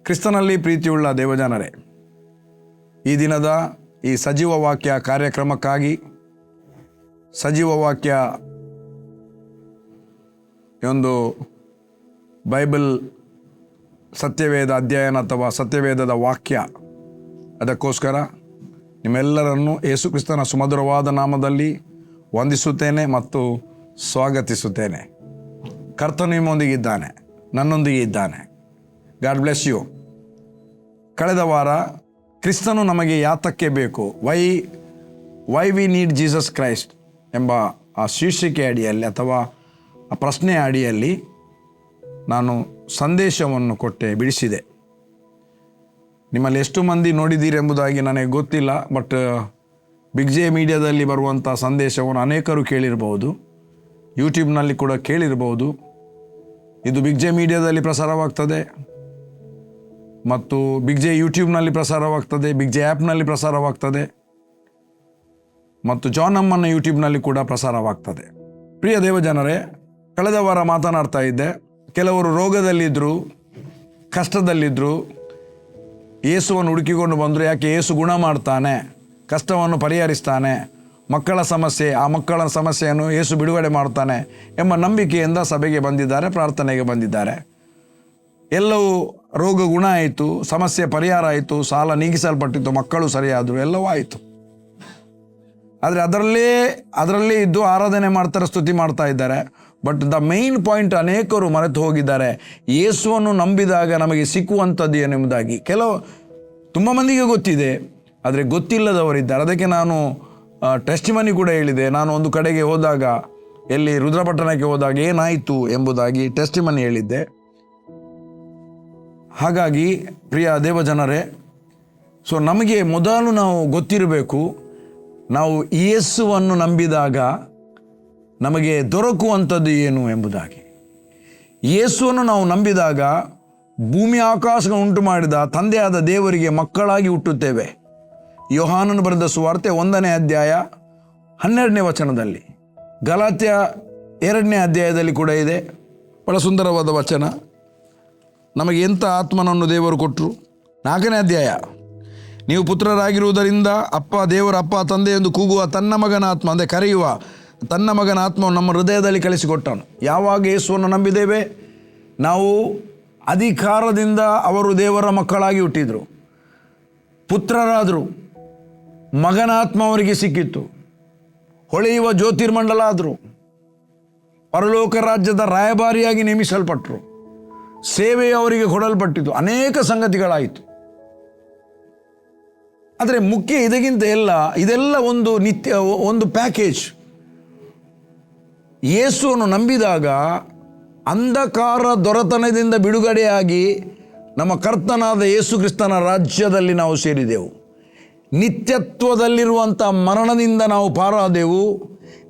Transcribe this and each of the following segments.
ಕ್ರಿಸ್ತನಲ್ಲಿ ಪ್ರೀತಿಯುಳ್ಳ ದೇವಜನರೇ, ಈ ದಿನದ ಈ ಸಜೀವ ವಾಕ್ಯ ಕಾರ್ಯಕ್ರಮಕ್ಕಾಗಿ ಸಜೀವ ವಾಕ್ಯ ಒಂದು ಬೈಬಲ್ ಸತ್ಯವೇದ ಅಧ್ಯಯನ ಅಥವಾ ಸತ್ಯವೇದದ ವಾಕ್ಯ, ಅದಕ್ಕೋಸ್ಕರ ನಿಮ್ಮೆಲ್ಲರನ್ನು ಯೇಸು ಕ್ರಿಸ್ತನ ಸುಮಧುರವಾದ ನಾಮದಲ್ಲಿ ವಂದಿಸುತ್ತೇನೆ ಮತ್ತು ಸ್ವಾಗತಿಸುತ್ತೇನೆ. ಕರ್ತನು ನಿಮ್ಮೊಂದಿಗಿದ್ದಾನೆ, ನನ್ನೊಂದಿಗೆ ಇದ್ದಾನೆ. God bless you. ಕಳೆದ ವಾರ ಕ್ರಿಸ್ತನು ನಮಗೆ ಯಾತಕ್ಕೆ ಬೇಕು, why we need Jesus Christ ಎಂಬ ಆ ಶೀರ್ಷಿಕೆ ಅಡಿಯಲ್ಲಿ ಅಥವಾ ಆ ಪ್ರಶ್ನೆಯ ಅಡಿಯಲ್ಲಿ ನಾನು ಸಂದೇಶವನ್ನು ಕೊಟ್ಟೆ, ಬಿಡಿಸಿದೆ. ನಿಮ್ಮಲ್ಲಿ ಎಷ್ಟು ಮಂದಿ ನೋಡಿದ್ದೀರಿ ಎಂಬುದಾಗಿ ನನಗೆ ಗೊತ್ತಿಲ್ಲ. ಬಟ್ ಬಿಗ್ ಜೆ ಮೀಡಿಯಾದಲ್ಲಿ ಬರುವಂಥ ಸಂದೇಶವನ್ನು ಅನೇಕರು ಕೇಳಿರ್ಬೋದು, ಯೂಟ್ಯೂಬ್ನಲ್ಲಿ ಕೂಡ ಕೇಳಿರ್ಬೋದು. ಇದು ಬಿಗ್ ಜೆ ಮೀಡಿಯಾದಲ್ಲಿ ಪ್ರಸಾರವಾಗ್ತದೆ ಮತ್ತು ಬಿಗ್ ಜೆ ಯೂಟ್ಯೂಬ್ನಲ್ಲಿ ಪ್ರಸಾರವಾಗ್ತದೆ, ಬಿಗ್ ಜೆ ಆ್ಯಪ್ನಲ್ಲಿ ಪ್ರಸಾರವಾಗ್ತದೆ ಮತ್ತು ಜಾನ್ ಅಮ್ಮನ ಯೂಟ್ಯೂಬ್ನಲ್ಲಿ ಕೂಡ ಪ್ರಸಾರವಾಗ್ತದೆ. ಪ್ರಿಯ ದೇವಜನರೇ, ಕಳೆದ ವಾರ ಮಾತನಾಡ್ತಾ ಇದ್ದೆ, ಕೆಲವರು ರೋಗದಲ್ಲಿದ್ದರು, ಕಷ್ಟದಲ್ಲಿದ್ದರು, ಯೇಸುವನ್ನು ಹುಡುಕಿಕೊಂಡು ಬಂದರು. ಯಾಕೆ? ಯೇಸು ಗುಣ ಮಾಡ್ತಾನೆ, ಕಷ್ಟವನ್ನು ಪರಿಹರಿಸ್ತಾನೆ, ಮಕ್ಕಳ ಸಮಸ್ಯೆ, ಆ ಮಕ್ಕಳ ಸಮಸ್ಯೆಯನ್ನು ಯೇಸು ಬಿಡುಗಡೆ ಮಾಡ್ತಾನೆ ಎಂಬ ನಂಬಿಕೆಯಿಂದ ಸಭೆಗೆ ಬಂದಿದ್ದಾರೆ, ಪ್ರಾರ್ಥನೆಗೆ ಬಂದಿದ್ದಾರೆ. ಎಲ್ಲವೂ ರೋಗ ಗುಣ ಆಯಿತು, ಸಮಸ್ಯೆ ಪರಿಹಾರ ಆಯಿತು, ಸಾಲ ನೀಗಿಸಲ್ಪಟ್ಟಿತ್ತು, ಮಕ್ಕಳು ಸರಿಯಾದರು, ಎಲ್ಲವೂ ಆಯಿತು. ಆದರೆ ಅದರಲ್ಲೇ ಇದ್ದು ಆರಾಧನೆ ಮಾಡ್ತಾರೆ, ಸ್ತುತಿ ಮಾಡ್ತಾ ಇದ್ದಾರೆ. ಬಟ್ ದ ಮೇನ್ ಪಾಯಿಂಟ್ ಅನೇಕರು ಮರೆತು ಹೋಗಿದ್ದಾರೆ. ಯೇಸುವನ್ನು ನಂಬಿದಾಗ ನಮಗೆ ಸಿಕ್ಕುವಂಥದ್ದು ಏನೆಂಬುದಾಗಿ ತುಂಬ ಮಂದಿಗೆ ಗೊತ್ತಿದೆ, ಆದರೆ ಗೊತ್ತಿಲ್ಲದವರಿದ್ದಾರೆ. ಅದಕ್ಕೆ ನಾನು ಟೆಸ್ಟಿಮನಿ ಕೂಡ ಹೇಳಿದೆ. ನಾನು ಒಂದು ಕಡೆಗೆ ಹೋದಾಗ, ಎಲ್ಲಿ ರುದ್ರಪಟ್ಟಣಕ್ಕೆ ಹೋದಾಗ ಏನಾಯಿತು ಎಂಬುದಾಗಿ ಟೆಸ್ಟಿಮನಿ ಹೇಳಿದ್ದೆ. ಹಾಗಾಗಿ ಪ್ರಿಯ ದೇವಜನರೇ, ಸೊ ನಮಗೆ ಮೊದಲು ನಾವು ಗೊತ್ತಿರಬೇಕು, ನಾವು ಯೇಸುವನ್ನು ನಂಬಿದಾಗ ನಮಗೆ ದೊರಕುವಂಥದ್ದು ಏನು ಎಂಬುದಾಗಿ. ಯೇಸುವನ್ನು ನಾವು ನಂಬಿದಾಗ ಭೂಮಿ ಆಕಾಶ ಉಂಟು ಮಾಡಿದ ತಂದೆಯಾದ ದೇವರಿಗೆ ಮಕ್ಕಳಾಗಿ ಹುಟ್ಟುತ್ತೇವೆ. ಯೋಹಾನನು ಬರೆದ ಸುವಾರ್ತೆ 1ನೇ ಅಧ್ಯಾಯ 12ನೇ ವಚನದಲ್ಲಿ, ಗಲಾತ್ಯ 2ನೇ ಅಧ್ಯಾಯದಲ್ಲಿ ಕೂಡ ಇದೆ. ಬಹಳ ಸುಂದರವಾದ ವಚನ. ನಮಗೆ ಎಂಥ ಆತ್ಮನನ್ನು ದೇವರು ಕೊಟ್ಟರು. 4ನೇ ಅಧ್ಯಾಯ, ನೀವು ಪುತ್ರರಾಗಿರುವುದರಿಂದ ದೇವರ ಅಪ್ಪ ತಂದೆ ಎಂದು ಕೂಗುವ ತನ್ನ ಮಗನ ಆತ್ಮ, ಅಂದರೆ ಕರೆಯುವ ತನ್ನ ಮಗನ ಆತ್ಮವನ್ನು ನಮ್ಮ ಹೃದಯದಲ್ಲಿ ಕಳಿಸಿಕೊಟ್ಟನು. ಯಾವಾಗ ಯೇಸುವನ್ನು ನಂಬಿದ್ದೇವೆ, ನಾವು ಅಧಿಕಾರದಿಂದ ಅವರು ದೇವರ ಮಕ್ಕಳಾಗಿ ಹುಟ್ಟಿದರು, ಪುತ್ರರಾದರು, ಮಗನ ಆತ್ಮ ಅವರಿಗೆ ಸಿಕ್ಕಿತ್ತು, ಹೊಳೆಯುವ ಜ್ಯೋತಿರ್ಮಂಡಲ ಆದರು, ಪರಲೋಕ ರಾಜ್ಯದ ರಾಯಭಾರಿಯಾಗಿ ನೇಮಿಸಲ್ಪಟ್ಟರು, ಸೇವೆಯು ಅವರಿಗೆ ಕೊಡಲ್ಪಟ್ಟಿತು, ಅನೇಕ ಸಂಗತಿಗಳಾಯಿತು. ಆದರೆ ಮುಖ್ಯ ಇದಕ್ಕಿಂತ ಇದೆಲ್ಲ ಒಂದು ಪ್ಯಾಕೇಜ್. ಯೇಸುವನ್ನು ನಂಬಿದಾಗ ಅಂಧಕಾರ ದೊರೆತನದಿಂದ ಬಿಡುಗಡೆಯಾಗಿ ನಮ್ಮ ಕರ್ತನಾದ ಯೇಸು ಕ್ರಿಸ್ತನ ರಾಜ್ಯದಲ್ಲಿ ನಾವು ಸೇರಿದೆವು. ನಿತ್ಯತ್ವದಲ್ಲಿರುವಂಥ ಮರಣದಿಂದ ನಾವು ಪಾರಾದೆವು,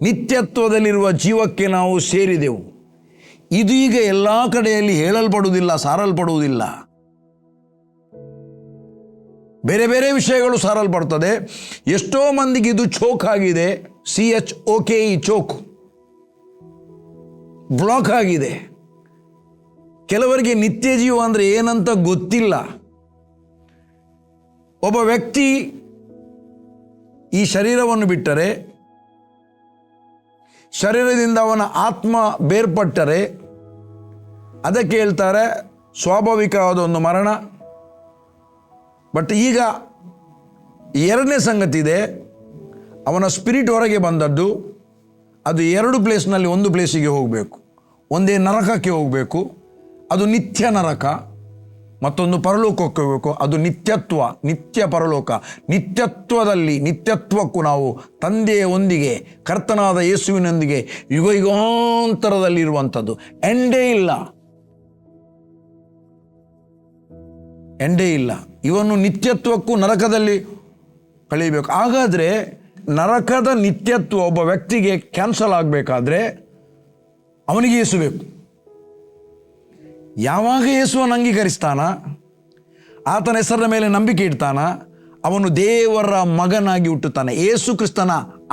ನಿತ್ಯತ್ವದಲ್ಲಿರುವ ಜೀವಕ್ಕೆ ನಾವು ಸೇರಿದೆವು. ಇದೀಗ ಎಲ್ಲ ಕಡೆಯಲ್ಲಿ ಹೇಳಲ್ಪಡುವುದಿಲ್ಲ, ಸಾರಲ್ಪಡುವುದಿಲ್ಲ. ಬೇರೆ ಬೇರೆ ವಿಷಯಗಳು ಸಾರಲ್ಪಡ್ತದೆ. ಎಷ್ಟೋ ಮಂದಿಗೆ ಇದು ಚೋಕ್ ಆಗಿದೆ, CHOKE, ಚೋಕ್, ಬ್ಲಾಕ್ ಆಗಿದೆ. ಕೆಲವರಿಗೆ ನಿತ್ಯ ಜೀವ ಅಂದರೆ ಏನಂತ ಗೊತ್ತಿಲ್ಲ. ಒಬ್ಬ ವ್ಯಕ್ತಿ ಈ ಶರೀರವನ್ನು ಬಿಟ್ಟರೆ, ಶರೀರದಿಂದ ಅವನ ಆತ್ಮ ಬೇರ್ಪಟ್ಟರೆ ಅದಕ್ಕೆ ಹೇಳ್ತಾರೆ ಸ್ವಾಭಾವಿಕವಾದ ಒಂದು ಮರಣ. ಬಟ್ ಈಗ 2ನೇ ಸಂಗತಿ ಇದೆ, ಅವನ ಸ್ಪಿರಿಟ್ ಹೊರಗೆ ಬಂದದ್ದು. ಅದು 2 ಪ್ಲೇಸ್ನಲ್ಲಿ ಒಂದು ಪ್ಲೇಸಿಗೆ ಹೋಗಬೇಕು. ಒಂದೇ ನರಕಕ್ಕೆ ಹೋಗಬೇಕು, ಅದು ನಿತ್ಯ ನರಕ. ಮತ್ತೊಂದು ಪರಲೋಕಕ್ಕೆ ಹೋಗಬೇಕು, ಅದು ನಿತ್ಯ ಪರಲೋಕ. ನಿತ್ಯತ್ವಕ್ಕೂ ನಾವು ತಂದೆಯ ಒಂದಿಗೆ, ಕರ್ತನಾದ ಯೇಸುವಿನೊಂದಿಗೆ ಯುಗಾಂತರದಲ್ಲಿರುವಂಥದ್ದು. ಎಂಡೇ ಇಲ್ಲ. ಇವನು ನಿತ್ಯತ್ವಕ್ಕೂ ನರಕದಲ್ಲಿ ಕಳೀಬೇಕು. ಹಾಗಾದರೆ ನರಕದ ನಿತ್ಯತ್ವ ಒಬ್ಬ ವ್ಯಕ್ತಿಗೆ ಕ್ಯಾನ್ಸಲ್ ಆಗಬೇಕಾದ್ರೆ ಅವನಿಗೆ ಯೇಸು ಬೇಕು. ಯಾವಾಗ ಯೇಸುವನ್ನು ಅಂಗೀಕರಿಸ್ತಾನ, ಆತನ ಹೆಸರಿನ ಮೇಲೆ ನಂಬಿಕೆ ಇಡ್ತಾನ, ಅವನು ದೇವರ ಮಗನಾಗಿ ಹುಟ್ಟುತ್ತಾನೆ. ಯೇಸು ಕ್ರಿಸ್ತನ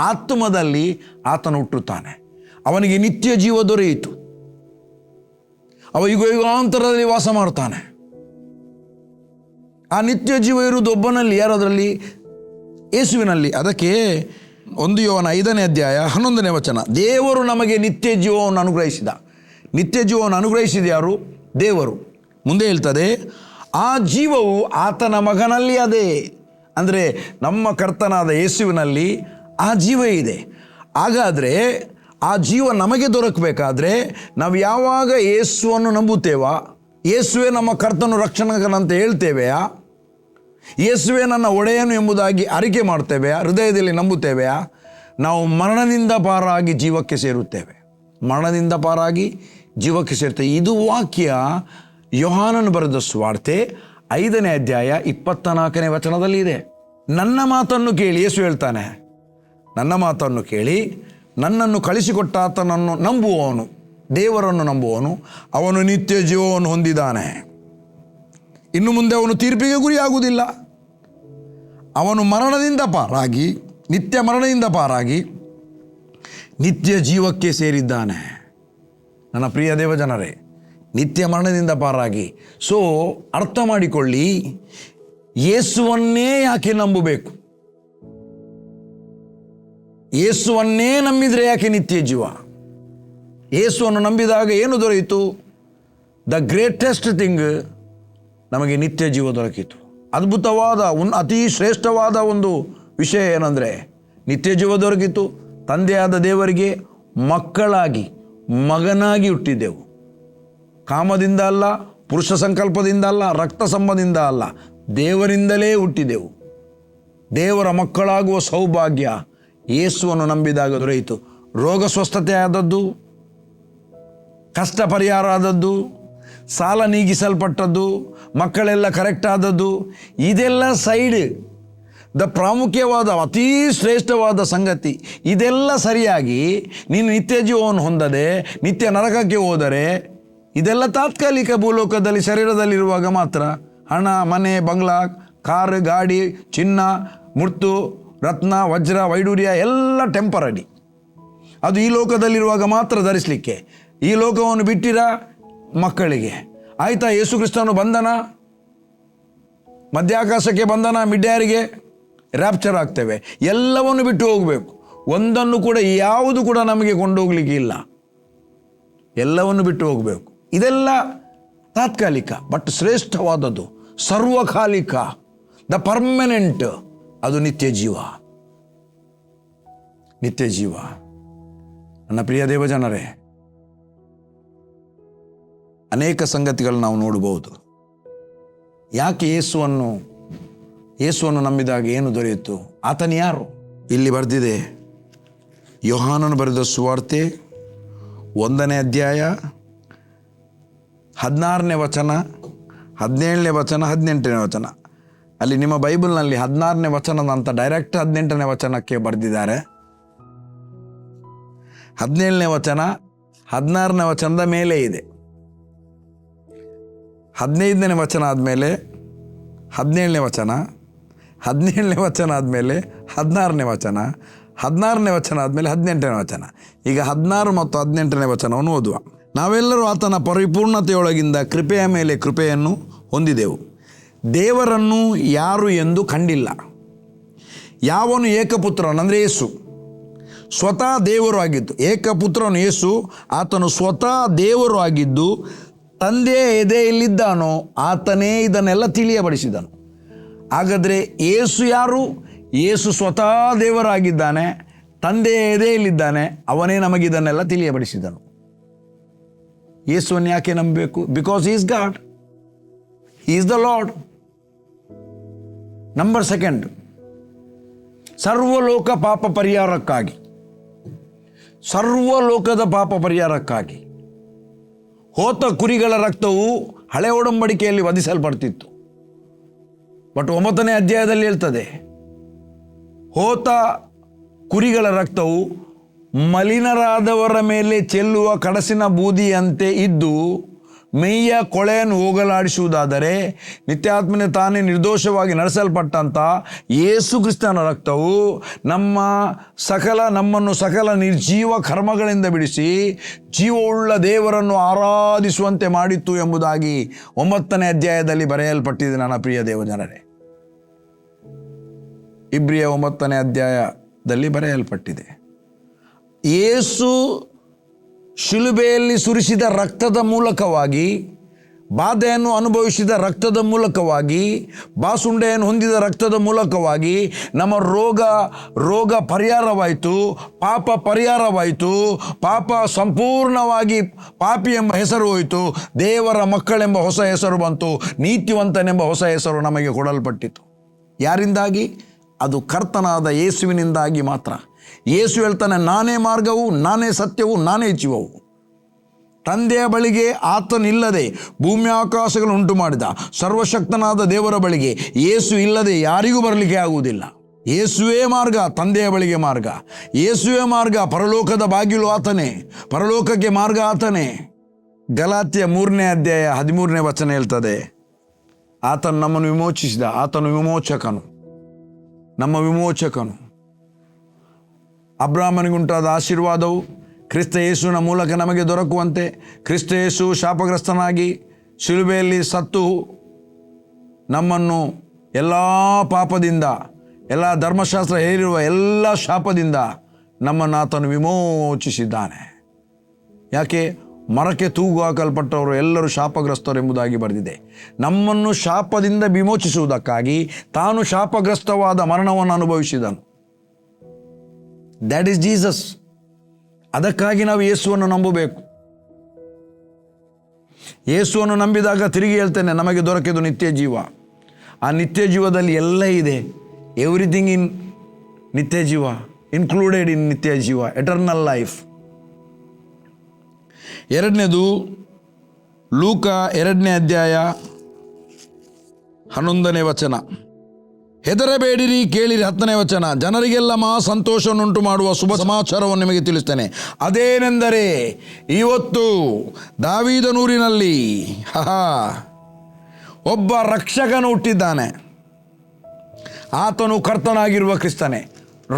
ಆತ್ಮದಲ್ಲಿ ಆತನು ಹುಟ್ಟುತ್ತಾನೆ. ಅವನಿಗೆ ನಿತ್ಯ ಜೀವ ದೊರೆಯಿತು. ಅವ ಯುಗಾಂತರದಲ್ಲಿ ವಾಸ ಮಾಡ್ತಾನೆ. ಆ ನಿತ್ಯ ಜೀವ ಇರುವುದು ಒಬ್ಬನಲ್ಲಿ, ಯಾರೋದರಲ್ಲಿ? ಯೇಸುವಿನಲ್ಲಿ. ಅದಕ್ಕೆ 1 ಯೋಹನ 5ನೇ ಅಧ್ಯಾಯ 11ನೇ ವಚನ, ದೇವರು ನಮಗೆ ನಿತ್ಯ ಜೀವವನ್ನು ಅನುಗ್ರಹಿಸಿದ. ನಿತ್ಯ ಜೀವವನ್ನು ಅನುಗ್ರಹಿಸಿದ ಯಾರು? ದೇವರು. ಮುಂದೆ ಹೇಳ್ತದೆ, ಆ ಜೀವವು ಆತನ ಮಗನಲ್ಲಿ ಅದೇ. ಅಂದರೆ ನಮ್ಮ ಕರ್ತನಾದ ಯೇಸುವಿನಲ್ಲಿ ಆ ಜೀವ ಇದೆ. ಹಾಗಾದರೆ ಆ ಜೀವ ನಮಗೆ ದೊರಕಬೇಕಾದ್ರೆ ನಾವು ಯಾವಾಗ ಯೇಸುವನ್ನು ನಂಬುತ್ತೇವಾ, ಯೇಸುವೇ ನಮ್ಮ ಕರ್ತನು ರಕ್ಷಣಕನಂತ ಹೇಳ್ತೇವೆಯಾ, ಯೇಸುವೇ ನನ್ನ ಒಡೆಯನು ಎಂಬುದಾಗಿ ಅರಿಕೆ ಮಾಡ್ತೇವೆಯಾ, ಹೃದಯದಲ್ಲಿ ನಂಬುತ್ತೇವೆಯಾ, ನಾವು ಮರಣದಿಂದ ಪಾರಾಗಿ ಜೀವಕ್ಕೆ ಸೇರುತ್ತೇವೆ. ಮರಣದಿಂದ ಪಾರಾಗಿ ಜೀವಕ್ಕೆ ಸೇರ್ತೇವೆ. ಇದು ವಾಕ್ಯ ಯೋಹಾನನು ಬರೆದ ಸುವಾರ್ತೆ 5ನೇ ಅಧ್ಯಾಯ 24ನೇ ವಚನದಲ್ಲಿ ಇದೆ. ನನ್ನ ಮಾತನ್ನು ಕೇಳಿ, ಯೇಸು ಹೇಳ್ತಾನೆ, ನನ್ನ ಮಾತನ್ನು ಕೇಳಿ ನನ್ನನ್ನು ಕಳಿಸಿಕೊಟ್ಟ ಆತನನ್ನು ನಂಬುವವನು, ದೇವರನ್ನು ನಂಬುವವನು, ಅವನು ನಿತ್ಯ ಜೀವವನ್ನು ಹೊಂದಿದ್ದಾನೆ. ಇನ್ನು ಮುಂದೆ ಅವನು ತೀರ್ಪಿಗೆ ಗುರಿಯಾಗುವುದಿಲ್ಲ. ಅವನು ಮರಣದಿಂದ ಪಾರಾಗಿ, ನಿತ್ಯ ಮರಣದಿಂದ ಪಾರಾಗಿ ನಿತ್ಯ ಜೀವಕ್ಕೆ ಸೇರಿದ್ದಾನೆ. ನನ್ನ ಪ್ರಿಯ ದೇವಜನರೇ, ನಿತ್ಯ ಮರಣದಿಂದ ಪಾರಾಗಿ. ಸೊ ಅರ್ಥ ಮಾಡಿಕೊಳ್ಳಿ, ಯೇಸುವನ್ನೇ ಯಾಕೆ ನಂಬಬೇಕು? ಯೇಸುವನ್ನೇ ನಂಬಿದರೆ ಯಾಕೆ ನಿತ್ಯ ಜೀವ? ಯೇಸುವನ್ನು ನಂಬಿದಾಗ ಏನು ದೊರೆಯಿತು? ದ ಗ್ರೇಟೆಸ್ಟ್ ಥಿಂಗ್, ನಮಗೆ ನಿತ್ಯ ಜೀವ ದೊರಕಿತು. ಅದ್ಭುತವಾದ ಅತಿ ಶ್ರೇಷ್ಠವಾದ ಒಂದು ವಿಷಯ ಏನಂದರೆ, ನಿತ್ಯ ಜೀವ ದೊರಕಿತು. ತಂದೆಯಾದ ದೇವರಿಗೆ ಮಕ್ಕಳಾಗಿ, ಮಗನಾಗಿ ಹುಟ್ಟಿದ್ದೆವು. ಕಾಮದಿಂದ ಅಲ್ಲ, ಪುರುಷ ಸಂಕಲ್ಪದಿಂದ ಅಲ್ಲ, ರಕ್ತ ಸಂಬಂಧದಿಂದ ಅಲ್ಲ, ದೇವರಿಂದಲೇ ಹುಟ್ಟಿದೆವು. ದೇವರ ಮಕ್ಕಳಾಗುವ ಸೌಭಾಗ್ಯ ಯೇಸುವನ್ನು ನಂಬಿದಾಗ ದೊರೆಯಿತು. ರೋಗ ಸ್ವಸ್ಥತೆ ಆದದ್ದು, ಕಷ್ಟ ಪರಿಹಾರ ಆದದ್ದು, ಸಾಲ ನೀಗಿಸಲ್ಪಟ್ಟದ್ದು, ಮಕ್ಕಳೆಲ್ಲ ಕರೆಕ್ಟ್ ಆದದ್ದು, ಇದೆಲ್ಲ ಸೈಡ್. ಪ್ರಾಮುಖ್ಯವಾದ ಅತೀ ಶ್ರೇಷ್ಠವಾದ ಸಂಗತಿ ಇದೆಲ್ಲ ಸರಿಯಾಗಿ ನೀನು ನಿತ್ಯ ಜೀವವನ್ನು ಹೊಂದದೆ ನಿತ್ಯ ನರಕಕ್ಕೆ ಹೋದರೆ, ಇದೆಲ್ಲ ತಾತ್ಕಾಲಿಕ. ಭೂಲೋಕದಲ್ಲಿ ಶರೀರದಲ್ಲಿರುವಾಗ ಮಾತ್ರ. ಹಣ, ಮನೆ, ಬಂಗ್ಲಾ, ಕಾರು, ಗಾಡಿ, ಚಿನ್ನ, ಮುತ್ತು, ರತ್ನ, ವಜ್ರ, ವೈಡೂರ್ಯ ಎಲ್ಲ ಟೆಂಪರರಿ. ಅದು ಈ ಲೋಕದಲ್ಲಿರುವಾಗ ಮಾತ್ರ ಧರಿಸಲಿಕ್ಕೆ. ಈ ಲೋಕವನ್ನು ಬಿಟ್ಟಿರ ಮಕ್ಕಳಿಗೆ ಆಯಿತಾ. ಯೇಸು ಕ್ರಿಸ್ತನು ಬಂದನ, ಮಧ್ಯಾಕಾಶಕ್ಕೆ ಬಂದನ, ಮಿಡ್ಯಾರಿಗೆ ರ್ಯಾಪ್ಚರ್ ಆಗ್ತೇವೆ. ಎಲ್ಲವನ್ನು ಬಿಟ್ಟು ಹೋಗಬೇಕು. ಒಂದನ್ನು ಕೂಡ, ಯಾವುದು ಕೂಡ ನಮಗೆ ಕೊಂಡೋಗ್ಲಿಕ್ಕೆ ಇಲ್ಲ. ಎಲ್ಲವನ್ನು ಬಿಟ್ಟು ಹೋಗಬೇಕು. ಇದೆಲ್ಲ ತಾತ್ಕಾಲಿಕ. ಬಟ್ ಶ್ರೇಷ್ಠವಾದದ್ದು, ಸರ್ವಕಾಲಿಕ, ದ ಪರ್ಮನೆಂಟ್, ಅದು ನಿತ್ಯ ಜೀವ. ನಿತ್ಯ ಜೀವ. ನನ್ನ ಪ್ರಿಯ ದೇವಜನರೇ, ಅನೇಕ ಸಂಗತಿಗಳು ನಾವು ನೋಡಬಹುದು. ಯಾಕೆ ಯೇಸುವನ್ನು ನಂಬಿದಾಗ ಏನು ದೊರೆಯಿತು? ಆತನು ಯಾರು? ಇಲ್ಲಿ ಬರೆದಿದೆ, ಯೋಹಾನನು ಬರೆದ ಸುವಾರ್ತೆ 1ನೇ ಅಧ್ಯಾಯ 16ನೇ ವಚನ, 17ನೇ ವಚನ, 18ನೇ ವಚನ. ಅಲ್ಲಿ ನಿಮ್ಮ ಬೈಬಲ್ನಲ್ಲಿ 16ನೇ ವಚನದ ಅಂತ ಡೈರೆಕ್ಟ್ 18ನೇ ವಚನಕ್ಕೆ ಬರೆದಿದ್ದಾರೆ. 17ನೇ ವಚನ 16ನೇ ವಚನದ ಮೇಲೆ ಇದೆ. 15ನೇ ವಚನ ಆದಮೇಲೆ 17ನೇ ವಚನ, 17ನೇ ವಚನ ಆದಮೇಲೆ 16ನೇ ವಚನ, 16ನೇ ವಚನ ಆದಮೇಲೆ 18ನೇ ವಚನ. ಈಗ 16 ಮತ್ತು 18ನೇ ವಚನವನ್ನು ಓದುವ. ನಾವೆಲ್ಲರೂ ಆತನ ಪರಿಪೂರ್ಣತೆಯೊಳಗಿಂದ ಕೃಪೆಯ ಮೇಲೆ ಕೃಪೆಯನ್ನು ಹೊಂದಿದೆವು. ದೇವರನ್ನು ಯಾರು ಎಂದು ಕಂಡಿಲ್ಲ. ಯಾವನು ಏಕಪುತ್ರನು ಅಂದರೆ ಯೇಸು ಸ್ವತಃ ದೇವರು ಆಗಿದ್ದು, ಏಕಪುತ್ರನು ಯೇಸು, ಆತನು ಸ್ವತಃ ದೇವರು ಆಗಿದ್ದು ತಂದೆಯ ಎದೆಯಲ್ಲಿದ್ದಾನೋ ಆತನೇ ಇದನ್ನೆಲ್ಲ ತಿಳಿಯಬಡಿಸಿದನು. ಹಾಗಾದರೆ ಯೇಸು ಯಾರು? ಯೇಸು ಸ್ವತಃ ದೇವರಾಗಿದ್ದಾನೆ, ತಂದೆಯ ಎದೆಯಲ್ಲಿದ್ದಾನೆ, ಅವನೇ ನಮಗಿದನ್ನೆಲ್ಲ ತಿಳಿಯಬಡಿಸಿದನು. ಯೇಸುವನ್ನು ಯಾಕೆ ನಂಬಬೇಕು? Because he is god, he is the lord. Number 2, ಸರ್ವಲೋಕ ಪಾಪ ಪರಿಹಾರಕ್ಕಾಗಿ, ಸರ್ವಲೋಕದ ಪಾಪ ಪರಿಹಾರಕ್ಕಾಗಿ ಹೋತ ಕುರಿಗಳ ರಕ್ತವು ಹಳೆ ಒಡಂಬಡಿಕೆಯಲ್ಲಿ ವಧಿಸಲ್ಪಡ್ತಿತ್ತು. ಬಟ್ 9ನೇ ಅಧ್ಯಾಯದಲ್ಲಿ ಹೇಳ್ತದೆ, ಹೋತ ಕುರಿಗಳ ರಕ್ತವು ಮಲಿನರಾದವರ ಮೇಲೆ ಚೆಲ್ಲುವ ಕಡಸಿನ ಬೂದಿಯಂತೆ ಇದ್ದು ಮೆಯ್ಯ ಕೊಳೆಯನ್ನು ಹೋಗಲಾಡಿಸುವುದಾದರೆ ನಿತ್ಯಾತ್ಮನೆ ತಾನೇ ನಿರ್ದೋಷವಾಗಿ ನಡೆಸಲ್ಪಟ್ಟಂಥ ಯೇಸು ಕ್ರಿಸ್ತನ ರಕ್ತವು ನಮ್ಮನ್ನು ಸಕಲ ನಿರ್ಜೀವ ಕರ್ಮಗಳಿಂದ ಬಿಡಿಸಿ ಜೀವವುಳ್ಳ ದೇವರನ್ನು ಆರಾಧಿಸುವಂತೆ ಮಾಡಿತ್ತು ಎಂಬುದಾಗಿ 9ನೇ ಅಧ್ಯಾಯದಲ್ಲಿ ಬರೆಯಲ್ಪಟ್ಟಿದೆ. ನನ್ನ ಪ್ರಿಯ ದೇವಜನರೇ, ಇಬ್ರಿಯ 9ನೇ ಅಧ್ಯಾಯದಲ್ಲಿ ಬರೆಯಲ್ಪಟ್ಟಿದೆ. ಯೇಸು ಶಿಲುಬೆಯಲ್ಲಿ ಸುರಿಸಿದ ರಕ್ತದ ಮೂಲಕವಾಗಿ, ಬಾಧೆಯನ್ನು ಅನುಭವಿಸಿದ ರಕ್ತದ ಮೂಲಕವಾಗಿ, ಬಾಸುಂಡೆಯನ್ನು ಹೊಂದಿದ ರಕ್ತದ ಮೂಲಕವಾಗಿ ನಮ್ಮ ರೋಗ ಪರಿಹಾರವಾಯಿತು, ಪಾಪ ಪರಿಹಾರವಾಯಿತು, ಪಾಪ ಸಂಪೂರ್ಣವಾಗಿ ಪಾಪಿ ಎಂಬ ಹೆಸರು ಹೋಯಿತು, ದೇವರ ಮಕ್ಕಳೆಂಬ ಹೊಸ ಹೆಸರು ಬಂತು, ನೀತಿವಂತನೆಂಬ ಹೊಸ ಹೆಸರು ನಮಗೆ ಕೊಡಲ್ಪಟ್ಟಿತು. ಯಾರಿಂದಾಗಿ? ಅದು ಕರ್ತನಾದ ಯೇಸುವಿನಿಂದಾಗಿ ಮಾತ್ರ. ಯೇಸು ಹೇಳ್ತಾನೆ, ನಾನೇ ಮಾರ್ಗವು, ನಾನೇ ಸತ್ಯವು, ನಾನೇ ಜೀವವು. ತಂದೆಯ ಬಳಿಗೆ ಆತನಿಲ್ಲದೆ ಭೂಮಿ ಆಕಾಶಗಳನ್ನು ಉಂಟು ಮಾಡಿದ ಸರ್ವಶಕ್ತನಾದ ದೇವರ ಬಳಿಗೆ ಯೇಸು ಇಲ್ಲದೆ ಯಾರಿಗೂ ಬರಲಿಕ್ಕೆ ಆಗುವುದಿಲ್ಲ. ಯೇಸುವೇ ಮಾರ್ಗ, ತಂದೆಯ ಬಳಿಗೆ ಮಾರ್ಗ. ಯೇಸುವೇ ಮಾರ್ಗ, ಪರಲೋಕದ ಬಾಗಿಲು ಆತನೇ, ಪರಲೋಕಕ್ಕೆ ಮಾರ್ಗ ಆತನೇ. ಗಲಾತ್ಯ 3ನೇ ಅಧ್ಯಾಯ 13ನೇ ವಚನ ಹೇಳ್ತದೆ, ಆತನು ನಮ್ಮನ್ನು ವಿಮೋಚಿಸಿದ, ಆತನು ವಿಮೋಚಕನು, ನಮ್ಮ ವಿಮೋಚಕನು. ಅಬ್ರಾಹ್ಮನಿಗುಂಟಾದ ಆಶೀರ್ವಾದವು ಕ್ರಿಸ್ತ ಯೇಸುವಿನ ಮೂಲಕ ನಮಗೆ ದೊರಕುವಂತೆ ಕ್ರಿಸ್ತ ಯೇಸು ಶಾಪಗ್ರಸ್ತನಾಗಿ ಶಿಲುಬೆಯಲ್ಲಿ ಸತ್ತು ನಮ್ಮನ್ನು ಎಲ್ಲ ಪಾಪದಿಂದ, ಎಲ್ಲ ಧರ್ಮಶಾಸ್ತ್ರ ಹೇರಿರುವ ಎಲ್ಲ ಶಾಪದಿಂದ ನಮ್ಮನ್ನು ಆತನು ವಿಮೋಚಿಸಿದ್ದಾನೆ. ಯಾಕೆ? ಮರಕ್ಕೆ ತೂಗು ಹಾಕಲ್ಪಟ್ಟವರು ಎಲ್ಲರೂ ಶಾಪಗ್ರಸ್ತರು ಎಂಬುದಾಗಿ ಬರೆದಿದೆ. ನಮ್ಮನ್ನು ಶಾಪದಿಂದ ವಿಮೋಚಿಸುವುದಕ್ಕಾಗಿ ತಾನು ಶಾಪಗ್ರಸ್ತವಾದ ಮರಣವನ್ನು ಅನುಭವಿಸಿದನು. That is Jesus. ಅದಕ್ಕಾಗಿ ನಾವು ಯೇಸುವನ್ನು ನಂಬಬೇಕು. ಯೇಸುವನ್ನು ನಂಬಿದಾಗ ತಿರುಗಿ ಹೇಳ್ತೇನೆ, ನಮಗೆ ದೊರಕಿದ್ದು ನಿತ್ಯ ಜೀವ. ಆ ನಿತ್ಯ ಜೀವದಲ್ಲಿ ಎಲ್ಲ ಇದೆ. ಎವ್ರಿಥಿಂಗ್ ಇನ್ ನಿತ್ಯ ಜೀವ, ಇನ್ಕ್ಲೂಡೆಡ್ ಇನ್ ನಿತ್ಯ ಜೀವ, ಎಟರ್ನಲ್ ಲೈಫ್. ಎರಡನೇದು ಲೂಕ 2ನೇ ಅಧ್ಯಾಯ 11ನೇ ವಚನ. ಹೆದರಬೇಡಿರಿ, ಕೇಳಿರಿ 10ನೇ ವಚನ. ಜನರಿಗೆಲ್ಲ ಮಹಾ ಸಂತೋಷವನ್ನುಂಟು ಮಾಡುವ ಶುಭ ಸಮಾಚಾರವನ್ನು ನಿಮಗೆ ತಿಳಿಸ್ತೇನೆ. ಅದೇನೆಂದರೆ, ಇವತ್ತು ದಾವೀದನೂರಿನಲ್ಲಿ ಒಬ್ಬ ರಕ್ಷಕನು ಹುಟ್ಟಿದ್ದಾನೆ. ಆತನು ಕರ್ತನಾಗಿರುವ ಕ್ರಿಸ್ತನೇ.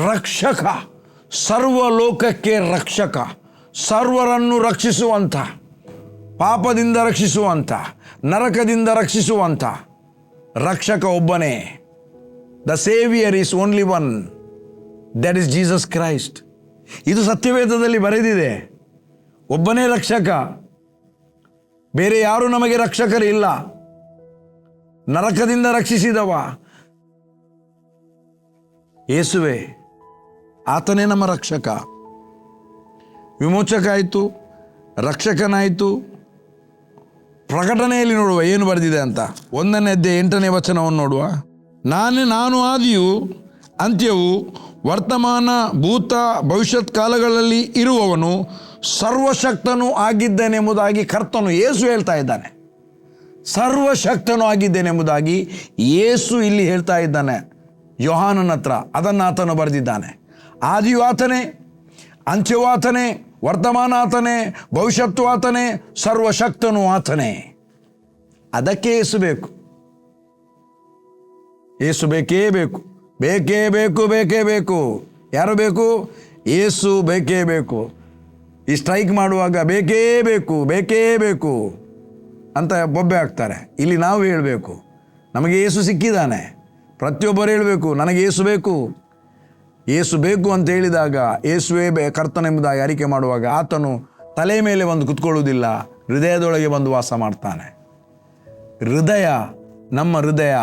ರಕ್ಷಕ, ಸರ್ವಲೋಕಕ್ಕೆ ರಕ್ಷಕ, ಸರ್ವರನ್ನು ರಕ್ಷಿಸುವಂಥ, ಪಾಪದಿಂದ ರಕ್ಷಿಸುವಂಥ, ನರಕದಿಂದ ರಕ್ಷಿಸುವಂಥ ರಕ್ಷಕ ಒಬ್ಬನೇ. The saviour is only one, that is Jesus Christ. ಇದು ಸತ್ಯವೇದದಲ್ಲಿ ಬರೆದಿದೆ. ಒಬ್ಬನೇ ರಕ್ಷಕ, ಬೇರೆ ಯಾರೂ ನಮಗೆ ರಕ್ಷಕರಿಲ್ಲ. ನರಕದಿಂದ ರಕ್ಷಿಸಿದವ ಯೇಸುವೆ, ಆತನೇ ನಮ್ಮ ರಕ್ಷಕ. ವಿಮೋಚಕ ಆಯಿತು, ರಕ್ಷಕನಾಯಿತು. ಪ್ರಕಟಣೆಯಲ್ಲಿ ನೋಡುವ ಏನು ಬರೆದಿದೆ ಅಂತ. 1ನೇ ಅಧ್ಯಾಯ 8ನೇ ವಚನವನ್ನು ನೋಡುವ. ನಾನು ಆದಿಯು ಅಂತ್ಯವು, ವರ್ತಮಾನ ಭೂತ ಭವಿಷ್ಯತ್ ಕಾಲಗಳಲ್ಲಿ ಇರುವವನು, ಸರ್ವಶಕ್ತನೂ ಆಗಿದ್ದೇನೆಂಬುದಾಗಿ ಕರ್ತನು ಯೇಸು ಹೇಳ್ತಾ ಇದ್ದಾನೆ. ಸರ್ವಶಕ್ತನೂ ಆಗಿದ್ದೇನೆಂಬುದಾಗಿ ಯೇಸು ಇಲ್ಲಿ ಹೇಳ್ತಾ ಇದ್ದಾನೆ ಯೋಹಾನನ ಹತ್ರ. ಅದನ್ನು ಆತನು ಬರೆದಿದ್ದಾನೆ. ಆದಿಯು ಆತನೇ, ಅಂತ್ಯವೂ ಆತನೇ, ವರ್ತಮಾನ ಆತನೇ, ಭವಿಷ್ಯತ್ತು ಆತನೇ, ಸರ್ವಶಕ್ತನೂ ಆತನೇ. ಅದಕ್ಕೆ ಯೇಸು ಬೇಕು. ಯೇಸು ಬೇಕೇ ಬೇಕು, ಬೇಕೇ ಬೇಕು, ಬೇಕೇ ಬೇಕು. ಯಾರು ಬೇಕು? ಯೇಸು ಬೇಕೇ ಬೇಕು. ಈ ಸ್ಟ್ರೈಕ್ ಮಾಡುವಾಗ ಬೇಕೇ ಬೇಕು, ಬೇಕೇ ಬೇಕು ಅಂತ ಬೊಬ್ಬೆ ಹಾಕ್ತಾರೆ. ಇಲ್ಲಿ ನಾವು ಹೇಳಬೇಕು, ನಮಗೆ ಯೇಸು ಸಿಕ್ಕಿದ್ದಾನೆ. ಪ್ರತಿಯೊಬ್ಬರು ಹೇಳಬೇಕು, ನನಗೆ ಯೇಸು ಬೇಕು. ಯೇಸು ಬೇಕು ಅಂತ ಹೇಳಿದಾಗ, ಯೇಸುವೇ ಕರ್ತನೆಂಬುದಾಗಿ ಅರಿಕೆ ಮಾಡುವಾಗ ಆತನು ತಲೆ ಮೇಲೆ ಬಂದು ಕುತ್ಕೊಳ್ಳುವುದಿಲ್ಲ, ಹೃದಯದೊಳಗೆ ಬಂದು ವಾಸ ಮಾಡ್ತಾನೆ. ಹೃದಯ, ನಮ್ಮ ಹೃದಯ.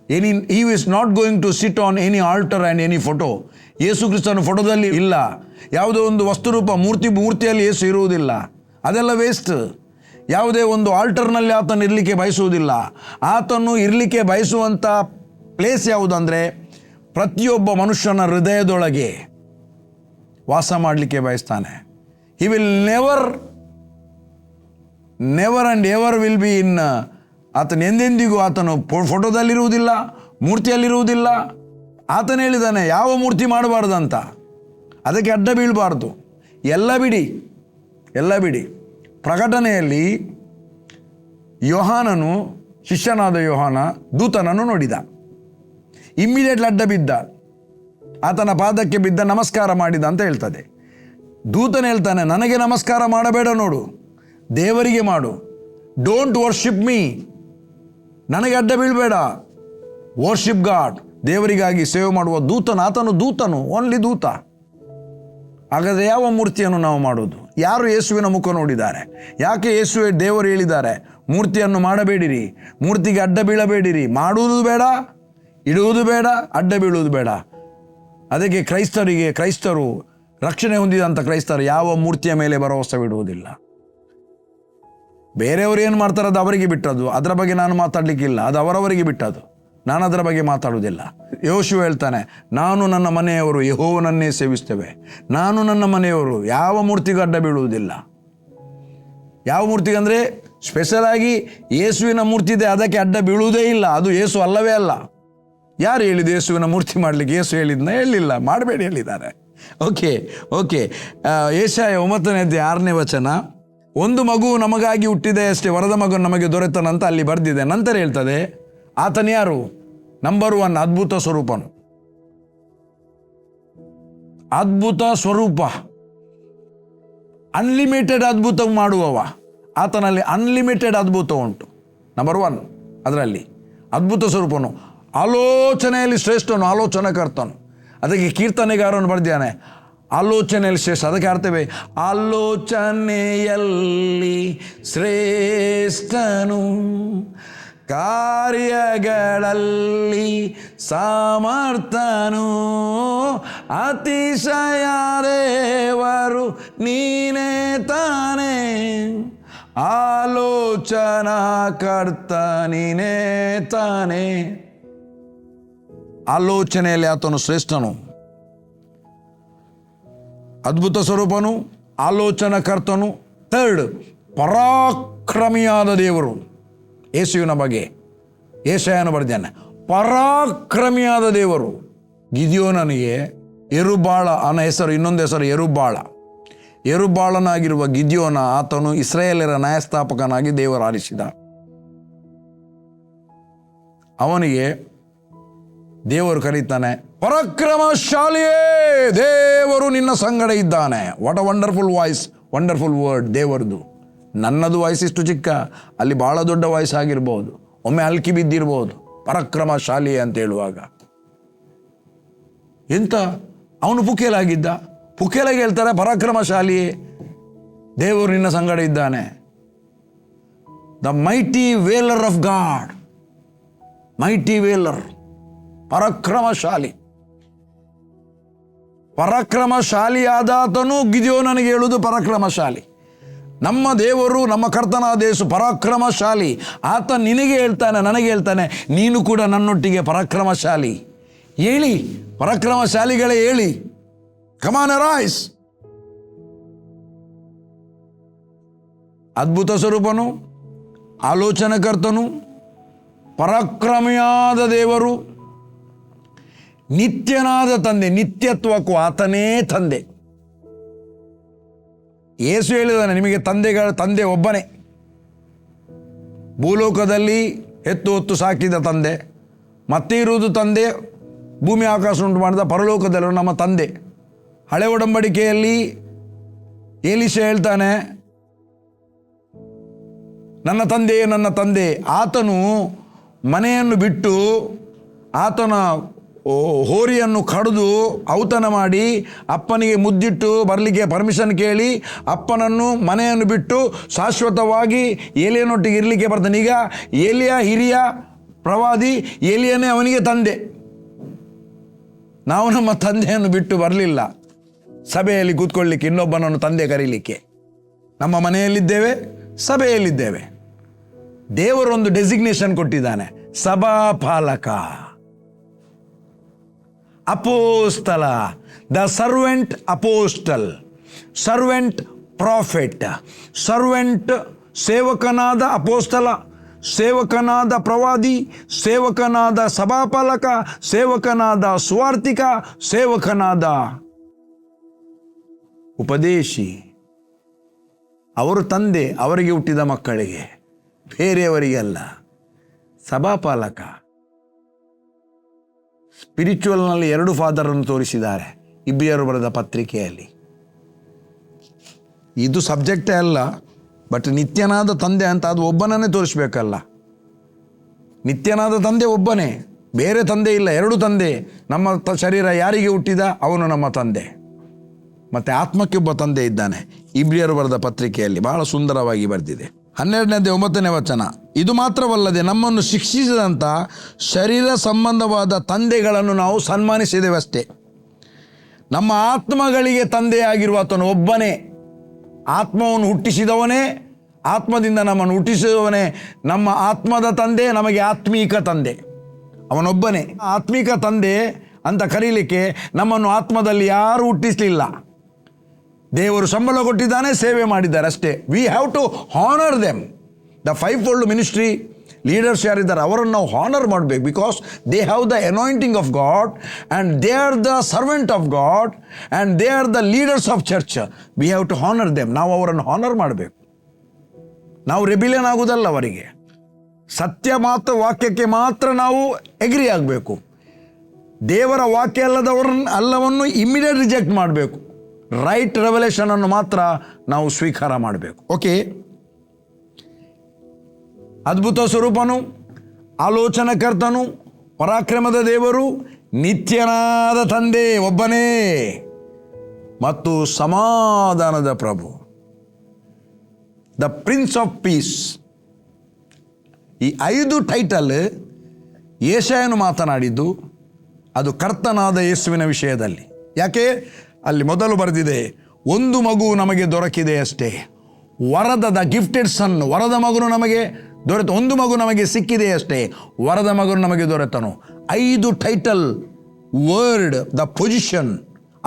he is not going to sit on any altar and any photo. ಯೇಸು ಕ್ರಿಸ್ತನ ಫೋಟೋದಲ್ಲಿ ಇಲ್ಲ, ಯಾವುದೋ ಒಂದು ವಸ್ತುರೂಪ ಮೂರ್ತಿಯಲ್ಲಿ ಯೇಸು ಇರುವುದಿಲ್ಲ. ಅದೆಲ್ಲ ವೇಸ್ಟ್. ಯಾವುದೇ ಒಂದು ಆಲ್ಟರ್ನಲ್ಲಿ ಆತನು ಇರಲಿಕ್ಕೆ ಬಯಸುವುದಿಲ್ಲ. ಆತನು ಇರಲಿಕ್ಕೆ ಬಯಸುವಂಥ ಪ್ಲೇಸ್ ಯಾವುದಂದರೆ ಪ್ರತಿಯೊಬ್ಬ ಮನುಷ್ಯನ ಹೃದಯದೊಳಗೆ ವಾಸ ಮಾಡಲಿಕ್ಕೆ ಬಯಸ್ತಾನೆ. He will never and ever will be in. ಆತನು ಎಂದೆಂದಿಗೂ ಆತನು ಫೋಟೋದಲ್ಲಿರುವುದಿಲ್ಲ, ಮೂರ್ತಿಯಲ್ಲಿರುವುದಿಲ್ಲ. ಆತನು ಹೇಳಿದ್ದಾನೆ ಯಾವ ಮೂರ್ತಿ ಮಾಡಬಾರ್ದಂತ, ಅದಕ್ಕೆ ಅಡ್ಡ ಬೀಳಬಾರ್ದು. ಎಲ್ಲ ಬಿಡಿ. ಪ್ರಕಟಣೆಯಲ್ಲಿ ಯೋಹಾನನು, ಶಿಷ್ಯನಾದ ಯೋಹಾನ ದೂತನನ್ನು ನೋಡಿದ. ಇಮ್ಮಿಡಿಯೇಟ್ಲಿ ಅಡ್ಡ ಬಿದ್ದ, ಆತನ ಪಾದಕ್ಕೆ ಬಿದ್ದ, ನಮಸ್ಕಾರ ಮಾಡಿದ ಅಂತ ಹೇಳ್ತದೆ. ದೂತನ ಹೇಳ್ತಾನೆ, ನನಗೆ ನಮಸ್ಕಾರ ಮಾಡಬೇಡ, ನೋಡು ದೇವರಿಗೆ ಮಾಡು. ಡೋಂಟ್ ವರ್ಷಿಪ್ ಮೀ, ನನಗೆ ಅಡ್ಡ ಬೀಳಬೇಡ. ವರ್ಷಿಪ್ ಗಾಡ್, ದೇವರಿಗಾಗಿ ಸೇವೆ ಮಾಡುವ ದೂತನು, ಆತನು ದೂತನು, ಓನ್ಲಿ ದೂತ. ಹಾಗಾದರೆ ಯಾವ ಮೂರ್ತಿಯನ್ನು ನಾವು ಮಾಡೋದು? ಯಾರು ಯೇಸುವಿನ ಮುಖ ನೋಡಿದ್ದಾರೆ? ಯಾಕೆ ಯೇಸುವೆ ದೇವರು ಹೇಳಿದ್ದಾರೆ, ಮೂರ್ತಿಯನ್ನು ಮಾಡಬೇಡಿರಿ, ಮೂರ್ತಿಗೆ ಅಡ್ಡ ಬೀಳಬೇಡಿರಿ, ಮಾಡುವುದು ಬೇಡ, ಇಡುವುದು ಬೇಡ, ಅಡ್ಡ ಬೀಳುವುದು ಬೇಡ. ಅದಕ್ಕೆ ಕ್ರೈಸ್ತರು ರಕ್ಷಣೆ ಹೊಂದಿದಂಥ ಕ್ರೈಸ್ತರು ಯಾವ ಮೂರ್ತಿಯ ಮೇಲೆ ಭರವಸವಿಡುವುದಿಲ್ಲ. ಬೇರೆಯವರು ಏನು ಮಾಡ್ತಾರೆ ಅದು ಅವರಿಗೆ ಬಿಟ್ಟದ್ದು, ಅದರ ಬಗ್ಗೆ ನಾನು ಮಾತಾಡಲಿಕ್ಕಿಲ್ಲ, ಅದು ಅವರವರಿಗೆ ಬಿಟ್ಟದ್ದು, ನಾನು ಅದರ ಬಗ್ಗೆ ಮಾತಾಡುವುದಿಲ್ಲ. ಯೆಹೋಶುವ ಹೇಳ್ತಾನೆ, ನಾನು ನನ್ನ ಮನೆಯವರು ಯೆಹೋವನನ್ನೇ ಸೇವಿಸ್ತೇವೆ, ನಾನು ನನ್ನ ಮನೆಯವರು ಯಾವ ಮೂರ್ತಿಗೂ ಅಡ್ಡ ಬೀಳುವುದಿಲ್ಲ. ಯಾವ ಮೂರ್ತಿಗೆ ಅಂದರೆ ಸ್ಪೆಷಲಾಗಿ ಯೇಸುವಿನ ಮೂರ್ತಿ ಇದೆ, ಅದಕ್ಕೆ ಅಡ್ಡ ಬೀಳುವುದೇ ಇಲ್ಲ, ಅದು ಯೇಸು ಅಲ್ಲವೇ ಅಲ್ಲ. ಯಾರು ಹೇಳಿದ್ದು ಯೇಸುವಿನ ಮೂರ್ತಿ ಮಾಡಲಿಕ್ಕೆ? ಯೇಸು ಹೇಳಿದ್ನ? ಹೇಳಿಲ್ಲ, ಮಾಡಬೇಡಿ ಹೇಳಿದ್ದಾರೆ. ಓಕೆ ಯೆಶಾಯ 9:6 ಒಂದು ಮಗು ನಮಗಾಗಿ ಹುಟ್ಟಿದೆ ಅಷ್ಟೇ, ವರದ ಮಗು ನಮಗೆ ದೊರೆತನಂತ ಅಲ್ಲಿ ಬರೆದಿದೆ. ನಂತರ ಹೇಳ್ತದೆ, ಆತನ ಯಾರು? ನಂಬರ್ 1 ಅದ್ಭುತ ಸ್ವರೂಪನು, ಅದ್ಭುತ ಸ್ವರೂಪ, ಅನ್ಲಿಮಿಟೆಡ್ ಅದ್ಭುತ ಮಾಡುವವ. ಆತನಲ್ಲಿ ಅನ್ಲಿಮಿಟೆಡ್ ಅದ್ಭುತ ಉಂಟು. ನಂಬರ್ 1 ಅದರಲ್ಲಿ ಅದ್ಭುತ ಸ್ವರೂಪನು, ಆಲೋಚನೆಯಲ್ಲಿ ಶ್ರೇಷ್ಠನು, ಆಲೋಚನಾಕರ್ತನು. ಅದಕ್ಕೆ ಕೀರ್ತನೆಗಾರನು ಬರೆದಿದ್ದಾನೆ, ಆಲೋಚನೆಯಲ್ಲಿ ಶ್ರೇಷ್ಠ. ಅದಕ್ಕೆ ಅರ್ಥವೇ ಆಲೋಚನೆಯಲ್ಲಿ ಶ್ರೇಷ್ಠನು, ಕಾರ್ಯಗಳಲ್ಲಿ ಸಮರ್ಥನು, ಅತಿಶಯ ದೇವರು ನೀನೇ ತಾನೇ, ಆಲೋಚನಾಕರ್ತ ನೀನೇ ತಾನೇ. ಆಲೋಚನೆಯಲ್ಲಿ ಆತನು ಶ್ರೇಷ್ಠನು, ಅದ್ಭುತ ಸ್ವರೂಪನು, ಆಲೋಚನಾಕರ್ತನು. 3 ಪರಾಕ್ರಮಿಯಾದ ದೇವರು. ಯೇಸುವಿನ ಬಗ್ಗೆ ಯೆಶಾಯನು ಬರೆದಿದ್ದಾನೆ, ಪರಾಕ್ರಮಿಯಾದ ದೇವರು. ಗಿದ್ಯೋನನಿಗೆ ಯೆರುಬ್ಬಾಳ ಅನ್ನೋ ಹೆಸರು, ಇನ್ನೊಂದು ಹೆಸರು ಯೆರುಬ್ಬಾಳನಾಗಿರುವ ಗಿದ್ಯೋನ, ಆತನು ಇಸ್ರಾಯೇಲರ ನ್ಯಾಯಸ್ಥಾಪಕನಾಗಿ ದೇವರು ಆರಿಸಿದ. ಅವನಿಗೆ ದೇವರು ಕರೀತಾನೆ, ಪರಾಕ್ರಮಶಾಲಿಯೇ, ದೇವರು ನಿನ್ನ ಸಂಗಡ ಇದ್ದಾನೆ. What a wonderful voice, wonderful word ದೇವರದು. ನನ್ನದು ವಾಯ್ಸ್ ಇಷ್ಟು ಚಿಕ್ಕ, ಅಲ್ಲಿ ಭಾಳ ದೊಡ್ಡ ವಾಯ್ಸ್ ಆಗಿರ್ಬೋದು, ಒಮ್ಮೆ ಅಲ್ಕಿ ಬಿದ್ದಿರ್ಬೋದು. ಪರಾಕ್ರಮಶಾಲಿ ಅಂತ ಹೇಳುವಾಗ ಎಂತ, ಅವನು ಪುಕೇಲಾಗಿದ್ದ, ಪುಕೇಲಾಗಿ ಹೇಳ್ತಾರೆ ಪರಾಕ್ರಮಶಾಲಿಯೇ, ದೇವರು ನಿನ್ನ ಸಂಗಡ ಇದ್ದಾನೆ. The mighty valour of God, mighty valour, ಪರಾಕ್ರಮಶಾಲಿ. ಪರಾಕ್ರಮಶಾಲಿಯಾದ ಆತನು ಗಿದ್ಯೋನನಿಗೆ ಹೇಳುವುದು ಪರಾಕ್ರಮಶಾಲಿ. ನಮ್ಮ ದೇವರು, ನಮ್ಮ ಕರ್ತನಾದ ಯೇಸು ಪರಾಕ್ರಮಶಾಲಿ. ಆತ ನಿನಗೆ ಹೇಳ್ತಾನೆ, ನನಗೆ ಹೇಳ್ತಾನೆ, ನೀನು ಕೂಡ ನನ್ನೊಟ್ಟಿಗೆ ಪರಾಕ್ರಮಶಾಲಿ. ಹೇಳಿ ಪರಾಕ್ರಮಶಾಲಿಗಳೇ, ಹೇಳಿ, ಕಮಾನ್ ಅರೈಸ್. ಅದ್ಭುತ ಸ್ವರೂಪನು, ಆಲೋಚನಾಕರ್ತನು, ಪರಾಕ್ರಮಿಯಾದ ದೇವರು, ನಿತ್ಯನಾದ ತಂದೆ. ನಿತ್ಯತ್ವಕ್ಕೂ ಆತನೇ ತಂದೆ. ಯೇಸು ಹೇಳಿದಾನೆ, ನಿಮಗೆ ತಂದೆ ಒಬ್ಬನೇ. ಭೂಲೋಕದಲ್ಲಿ ಹೊತ್ತು ಸಾಕಿದ ತಂದೆ, ಮತ್ತೆ ಇರುವುದು ತಂದೆ, ಭೂಮಿ ಆಕಾಶ ಉಂಟು ಮಾಡಿದ ಪರಲೋಕದಲ್ಲಿರುವ ನಮ್ಮ ತಂದೆ. ಹಳೆ ಒಡಂಬಡಿಕೆಯಲ್ಲಿ ಎಲೀಷ ಹೇಳ್ತಾನೆ, ನನ್ನ ತಂದೆ, ನನ್ನ ತಂದೆ. ಆತನು ಮನೆಯನ್ನು ಬಿಟ್ಟು, ಆತನ ಹೋರಿಯನ್ನು ಕಡಿದು ಔತಣ ಮಾಡಿ ಅಪ್ಪನಿಗೆ ಮುದ್ದಿಟ್ಟು ಬರಲಿಕ್ಕೆ ಪರ್ಮಿಷನ್ ಕೇಳಿ ಅಪ್ಪನನ್ನು ಮನೆಯನ್ನು ಬಿಟ್ಟು ಶಾಶ್ವತವಾಗಿ ಏಲಿಯನೊಟ್ಟಿಗೆ ಇರಲಿಕ್ಕೆ ಬರ್ತಾನೆ. ಈಗ ಏಲಿಯ ಹಿರಿಯ ಪ್ರವಾದಿ, ಏಲಿಯನೇ ಅವನಿಗೆ ತಂದೆ. ನಾವು ನಮ್ಮ ತಂದೆಯನ್ನು ಬಿಟ್ಟು ಬರಲಿಲ್ಲ ಸಭೆಯಲ್ಲಿ ಕೂತ್ಕೊಳ್ಳಿಕ್ಕೆ, ಇನ್ನೊಬ್ಬನನ್ನು ತಂದೆ ಕರೀಲಿಕ್ಕೆ. ನಮ್ಮ ಮನೆಯಲ್ಲಿದ್ದೇವೆ, ಸಭೆಯಲ್ಲಿದ್ದೇವೆ. ದೇವರೊಂದು ಡೆಸಿಗ್ನೇಷನ್ ಕೊಟ್ಟಿದ್ದಾನೆ, ಸಭಾಪಾಲಕ, ಅಪೋಸ್ತಲ, the servant apostle, servant prophet, servant ಸೇವಕನಾದ ಅಪೋಸ್ತಲ, ಸೇವಕನಾದ ಪ್ರವಾದಿ, ಸೇವಕನಾದ ಸಭಾಪಾಲಕ, ಸೇವಕನಾದ ಸುವಾರ್ತಿಕ, ಸೇವಕನಾದ ಉಪದೇಶಿ. ಅವರು ತಂದೆ ಅವರಿಗೆ ಹುಟ್ಟಿದ ಮಕ್ಕಳಿಗೆ. ಬೇರೆಯವರಿಗಲ್ಲ. ಸಭಾಪಾಲಕ. ಸ್ಪಿರಿಚುವಲ್ನಲ್ಲಿ 2 ಫಾದರನ್ನು ತೋರಿಸಿದ್ದಾರೆ ಇಬ್ರಿಯರು ಬರೆದ ಪತ್ರಿಕೆಯಲ್ಲಿ. ಇದು ಸಬ್ಜೆಕ್ಟೇ ಅಲ್ಲ, ಬಟ್ ನಿತ್ಯನಾದ ತಂದೆ ಅಂತ ಅದು ಒಬ್ಬನನ್ನೇ ತೋರಿಸ್ಬೇಕಲ್ಲ. ನಿತ್ಯನಾದ ತಂದೆ ಒಬ್ಬನೇ, ಬೇರೆ ತಂದೆ ಇಲ್ಲ. 2 ತಂದೆ. ನಮ್ಮ ಶರೀರ ಯಾರಿಗೆ ಹುಟ್ಟಿದ ಅವನು ನಮ್ಮ ತಂದೆ. ಮತ್ತು ಆತ್ಮಕ್ಕೆ ಒಬ್ಬ ತಂದೆ ಇದ್ದಾನೆ. ಇಬ್ರಿಯರು ಬರೆದ ಪತ್ರಿಕೆಯಲ್ಲಿ ಬಹಳ ಸುಂದರವಾಗಿ ಬರೆದಿದೆ. 12ನೇ 9ನೇ ವಚನ. ಇದು ಮಾತ್ರವಲ್ಲದೆ ನಮ್ಮನ್ನು ಶಿಕ್ಷಿಸಿದಂಥ ಶರೀರ ಸಂಬಂಧವಾದ ತಂದೆಗಳನ್ನು ನಾವು ಸನ್ಮಾನಿಸಿದೆವಷ್ಟೇ. ನಮ್ಮ ಆತ್ಮಗಳಿಗೆ ತಂದೆಯಾಗಿರುವ ಆತನು ಒಬ್ಬನೇ. ಆತ್ಮವನ್ನು ಹುಟ್ಟಿಸಿದವನೇ, ಆತ್ಮದಿಂದ ನಮ್ಮನ್ನು ಹುಟ್ಟಿಸಿದವನೇ ನಮ್ಮ ಆತ್ಮದ ತಂದೆ, ನಮಗೆ ಆತ್ಮೀಕ ತಂದೆ ಅವನೊಬ್ಬನೇ. ಆತ್ಮೀಕ ತಂದೆ ಅಂತ ಕರೀಲಿಕ್ಕೆ ನಮ್ಮನ್ನು ಆತ್ಮದಲ್ಲಿ ಯಾರು ಹುಟ್ಟಿಸಲಿಲ್ಲ. ದೇವರು ಸಂಬಳ ಕೊಟ್ಟಿದ್ದಾನೆ, ಸೇವೆ ಮಾಡಿದ್ದಾರೆ ಅಷ್ಟೇ. We have to honour them. The 5-fold ministry leaders ಯಾರಿದ್ದಾರೆ ಅವರನ್ನು ನಾವು ಹಾನರ್ ಮಾಡಬೇಕು. Because they have the anointing of God and they are the servant of God and they are the leaders of church. We have to honour them. ನಾವು ಅವರನ್ನು honour ಮಾಡಬೇಕು. ನಾವು rebellion ಆಗುವುದಲ್ಲ ಅವರಿಗೆ. ಸತ್ಯ ಮಾತ್ರ ವಾಕ್ಯಕ್ಕೆ ಮಾತ್ರ ನಾವು ಎಗ್ರಿ ಆಗಬೇಕು. ದೇವರ ವಾಕ್ಯ ಅಲ್ಲವನ್ನು ಇಮ್ಮಿಡಿಯೇಟ್ ರಿಜೆಕ್ಟ್ ಮಾಡಬೇಕು. ರೈಟ್ ರೆವಲೇಷನನ್ನು ಮಾತ್ರ ನಾವು ಸ್ವೀಕಾರ ಮಾಡಬೇಕು. ಓಕೆ. ಅದ್ಭುತ ಸ್ವರೂಪನು, ಆಲೋಚನಕರ್ತನು, ಪರಾಕ್ರಮದ ದೇವರು, ನಿತ್ಯನಾದ ತಂದೆ ಒಬ್ಬನೇ ಮತ್ತು ಸಮಾಧಾನದ ಪ್ರಭು, ದ ಪ್ರಿನ್ಸ್ ಆಫ್ ಪೀಸ್. ಈ 5 ಟೈಟಲ್ ಯೆಶಾಯನು ಮಾತನಾಡಿದ್ದು ಅದು ಕರ್ತನಾದ ಯೇಸುವಿನ ವಿಷಯದಲ್ಲಿ. ಯಾಕೆ? ಅಲ್ಲಿ ಮೊದಲು ಬರೆದಿದೆ, 1 ಮಗು ನಮಗೆ ದೊರಕಿದೆ ಅಷ್ಟೇ. ವರದ ಗಿಫ್ಟೆಡ್ ಸನ್, ವರದ ಮಗನು ನಮಗೆ ದೊರೆತ. 1 ಮಗು ನಮಗೆ ಸಿಕ್ಕಿದೆ ಅಷ್ಟೇ, ವರದ ಮಗನು ನಮಗೆ ದೊರೆತನು. 5 ಟೈಟಲ್, ವರ್ಡ್, ದ ಪೊಸಿಷನ್,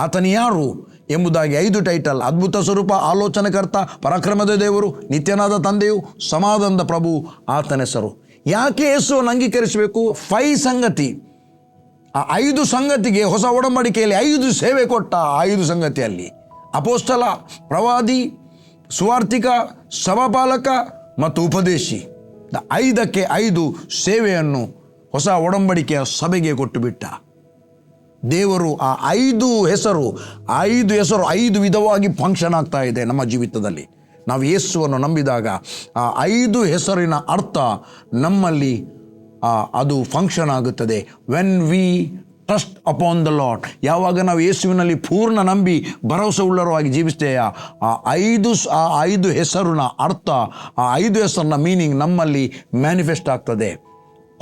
ಆತನು ಯಾರು ಎಂಬುದಾಗಿ 5 ಟೈಟಲ್. ಅದ್ಭುತ ಸ್ವರೂಪ, ಆಲೋಚನಕರ್ತ, ಪರಾಕ್ರಮದ ದೇವರು, ನಿತ್ಯನಾದ ತಂದೆಯು, ಸಮಾಧಾನದ ಪ್ರಭು ಆತನ ಹೆಸರು. ಯಾಕೆ ಯೇಸುವನ್ನು ಅಂಗೀಕರಿಸಬೇಕು? 5 ಸಂಗತಿ. ಆ 5 ಸಂಗತಿಗೆ ಹೊಸ ಒಡಂಬಡಿಕೆಯಲ್ಲಿ 5 ಸೇವೆ ಕೊಟ್ಟ. 5 ಸಂಗತಿಯಲ್ಲಿ ಅಪೋಸ್ತಲ, ಪ್ರವಾದಿ, ಸುವಾರ್ತಿಕ, ಸಭಾಪಾಲಕ ಮತ್ತು ಉಪದೇಶಿ. 5ಕ್ಕೆ 5 ಸೇವೆಯನ್ನು ಹೊಸ ಒಡಂಬಡಿಕೆಯ ಸಭೆಗೆ ಕೊಟ್ಟು ಬಿಟ್ಟ ದೇವರು. ಆ 5 ಹೆಸರು 5 ವಿಧವಾಗಿ ಫಂಕ್ಷನ್ ಆಗ್ತಾ ಇದೆ ನಮ್ಮ ಜೀವಿತದಲ್ಲಿ. ನಾವು ಯೇಸುವನ್ನು ನಂಬಿದಾಗ ಆ 5 ಹೆಸರಿನ ಅರ್ಥ ನಮ್ಮಲ್ಲಿ ಅದು ಫಂಕ್ಷನ್ ಆಗುತ್ತದೆ. When we trust upon the lord. ಯಾವಾಗ ನಾವು ಯೇಸುವಿನಲ್ಲಿ ಪೂರ್ಣ ನಂಬಿ ಭರವಸೆ ಉಳ್ಳವರಾಗಿ ಜೀವಿಸ್ತೇವೆ, ಆ 5 ಹೆಸರಿನ ಅರ್ಥ, ಆ 5 ಹೆಸರಿನ ಮೀನಿಂಗ್ ನಮ್ಮಲ್ಲಿ ಮ್ಯಾನಿಫೆಸ್ಟ್ ಆಗ್ತದೆ,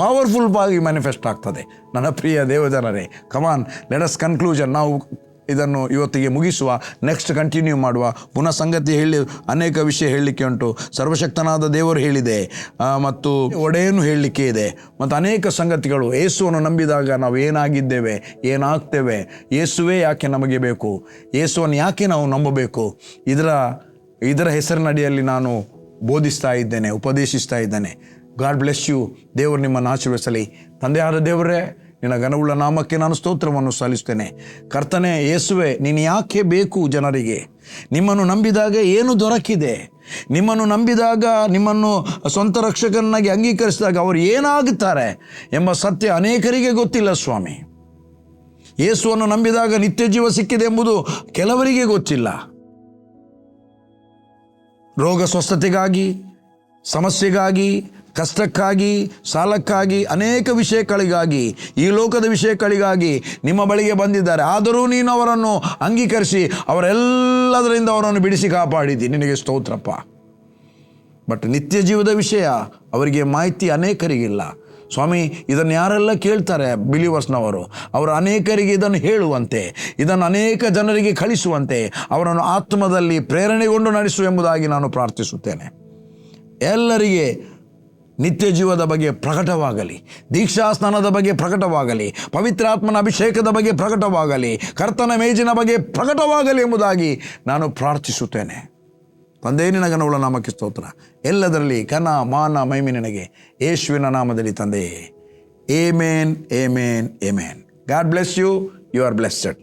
ಪವರ್ಫುಲ್ ಆಗಿ ಮ್ಯಾನಿಫೆಸ್ಟ್ ಆಗ್ತದೆ. ನನ್ನ ಪ್ರಿಯ ದೇವಜನರೇ, ಕಮಾನ್, ಲೆಟ್ ಅಸ್ ಕನ್ಕ್ಲೂಷನ್. ನಾವು ಇದನ್ನು ಇವತ್ತಿಗೆ ಮುಗಿಸುವ, ನೆಕ್ಸ್ಟ್ ಕಂಟಿನ್ಯೂ ಮಾಡುವ. ಪುನಃ ಸಂಗತಿ ಅನೇಕ ವಿಷಯ ಹೇಳಲಿಕ್ಕೆ ಉಂಟು. ಸರ್ವಶಕ್ತನಾದ ದೇವರು ಹೇಳಿದೆ, ಮತ್ತು ಒಡೆಯನು ಹೇಳಲಿಕ್ಕೆ ಇದೆ, ಮತ್ತು ಅನೇಕ ಸಂಗತಿಗಳು. ಯೇಸುವನ್ನು ನಂಬಿದಾಗ ನಾವು ಏನಾಗಿದ್ದೇವೆ, ಏನಾಗ್ತೇವೆ, ಯೇಸುವೇ ಯಾಕೆ ನಮಗೆ ಬೇಕು, ಯೇಸುವನ್ನು ಯಾಕೆ ನಾವು ನಂಬಬೇಕು, ಇದರ ಹೆಸರಿನಡಿಯಲ್ಲಿ ನಾನು ಬೋಧಿಸ್ತಾ ಇದ್ದೇನೆ, ಉಪದೇಶಿಸ್ತಾ ಇದ್ದೇನೆ. God bless you. ದೇವರು ನಿಮ್ಮನ್ನು ಆಶೀರ್ವದಿಸಲಿ. ತಂದೆಯಾದ ದೇವರೇ, ನಿನ್ನ ಘನವುಳ್ಳ ನಾಮಕ್ಕೆ ನಾನು ಸ್ತೋತ್ರವನ್ನು ಸಲ್ಲಿಸ್ತೇನೆ. ಕರ್ತನೇ ಯೇಸುವೆ, ನೀನು ಯಾಕೆ ಬೇಕು ಜನರಿಗೆ? ನಿಮ್ಮನ್ನು ನಂಬಿದಾಗ ಏನು ದೊರಕಿದೆ? ನಿಮ್ಮನ್ನು ನಂಬಿದಾಗ, ನಿಮ್ಮನ್ನು ಸ್ವಂತ ರಕ್ಷಕನಾಗಿ ಅಂಗೀಕರಿಸಿದಾಗ ಅವರು ಏನಾಗುತ್ತಾರೆ ಎಂಬ ಸತ್ಯ ಅನೇಕರಿಗೆ ಗೊತ್ತಿಲ್ಲ ಸ್ವಾಮಿ. ಯೇಸುವನ್ನು ನಂಬಿದಾಗ ನಿತ್ಯ ಜೀವ ಸಿಕ್ಕಿದೆ ಎಂಬುದು ಕೆಲವರಿಗೆ ಗೊತ್ತಿಲ್ಲ. ರೋಗ ಸ್ವಸ್ಥತೆಗಾಗಿ, ಸಮಸ್ಯೆಗಾಗಿ, ಕಷ್ಟಕ್ಕಾಗಿ, ಸಾಲಕ್ಕಾಗಿ, ಅನೇಕ ವಿಷಯಗಳಿಗಾಗಿ, ಈ ಲೋಕದ ವಿಷಯಗಳಿಗಾಗಿ ನಿಮ್ಮ ಬಳಿಗೆ ಬಂದಿದ್ದಾರೆ. ಆದರೂ ನೀನು ಅವರನ್ನು ಅಂಗೀಕರಿಸಿ ಅವರೆಲ್ಲದರಿಂದ ಅವರನ್ನು ಬಿಡಿಸಿ ಕಾಪಾಡಿದ್ದಿ. ನಿನಗೆ ಸ್ತೋತ್ರಪ್ಪ. ಬಟ್ ನಿತ್ಯ ಜೀವದ ವಿಷಯ ಅವರಿಗೆ ಮಾಹಿತಿ ಅನೇಕರಿಗಿಲ್ಲ ಸ್ವಾಮಿ. ಇದನ್ನು ಯಾರೆಲ್ಲ ಕೇಳ್ತಾರೆ ಬಿಲೀವರ್ಸ್ನವರು, ಅವರು ಅನೇಕರಿಗೆ ಇದನ್ನು ಹೇಳುವಂತೆ, ಇದನ್ನು ಅನೇಕ ಜನರಿಗೆ ಕಳಿಸುವಂತೆ, ಅವರನ್ನು ಆತ್ಮದಲ್ಲಿ ಪ್ರೇರಣೆಗೊಂಡು ನಡೆಸು ಎಂಬುದಾಗಿ ನಾನು ಪ್ರಾರ್ಥಿಸುತ್ತೇನೆ. ಎಲ್ಲರಿಗೆ ನಿತ್ಯ ಜೀವದ ಬಗ್ಗೆ ಪ್ರಕಟವಾಗಲಿ, ದೀಕ್ಷಾ ಸ್ನಾನದ ಬಗ್ಗೆ ಪ್ರಕಟವಾಗಲಿ, ಪವಿತ್ರಾತ್ಮನ ಅಭಿಷೇಕದ ಬಗ್ಗೆ ಪ್ರಕಟವಾಗಲಿ, ಕರ್ತನ ಮೇಜಿನ ಬಗ್ಗೆ ಪ್ರಕಟವಾಗಲಿ ಎಂಬುದಾಗಿ ನಾನು ಪ್ರಾರ್ಥಿಸುತ್ತೇನೆ. ತಂದೆ ನಿನ್ನ ಘನವುಳ್ಳ ನಾಮಕ್ಕೆ ಸ್ತೋತ್ರ. ಎಲ್ಲದರಲ್ಲಿ ಘನ ಮಾನ ಮಹಿಮೆ ನಿನಗೆ, ಯೇಸುವಿನ ನಾಮದಲ್ಲಿ ತಂದೆಯೇ. Amen, amen, amen. God bless you. You are blessed.